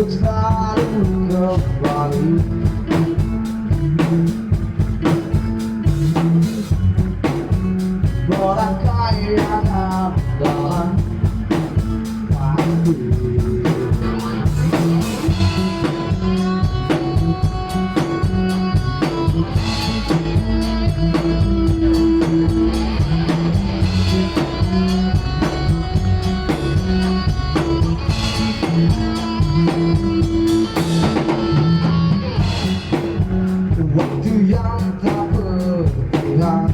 selalu kembali. Merangkai yang dalam hati. Waktu yang tak berpihak,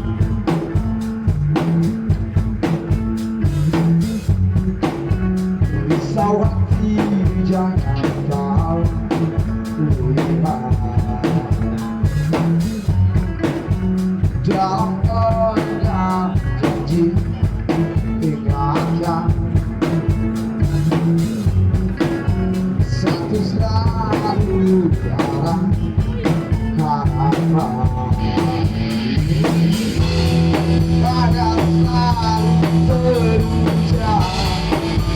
risau hati jangan kau lihat. Dalam banyak janji ingatkan, satu selalu dalam pada selalu terucap,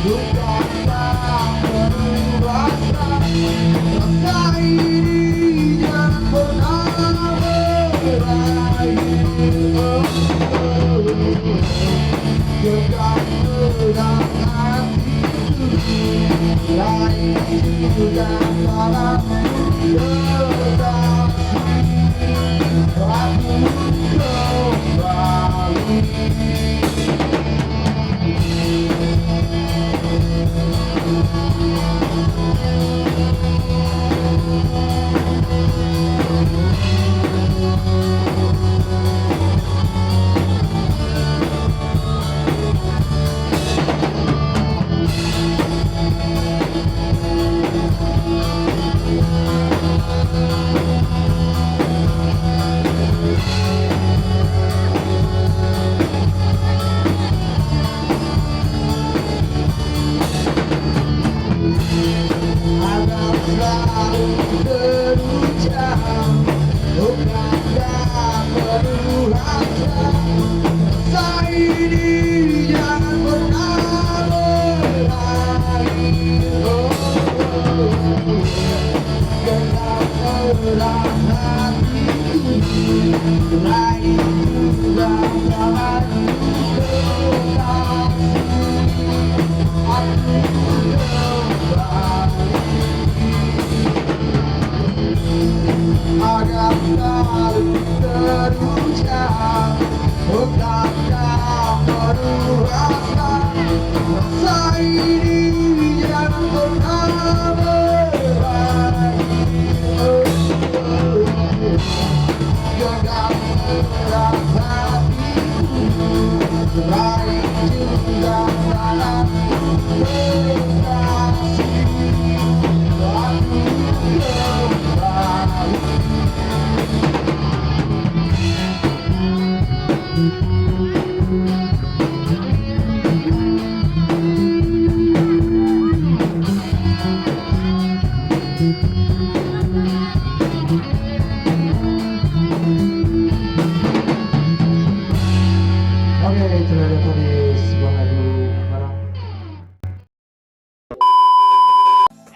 bukan tak berubah. Rasa ini jangan pernah berakhir. Gegap dalam hatiku, lain juga salah. Aku kembali. Agar selalu terucap, bukan tak berasa. Rasa ini jangan pernah berakhir. Gegap dalam hatiku, lain juga salah berkasih. Aku kembali. Oke, itu ada tadi sebuah lagu barang.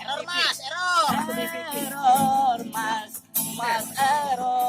Error mas, error mas, error.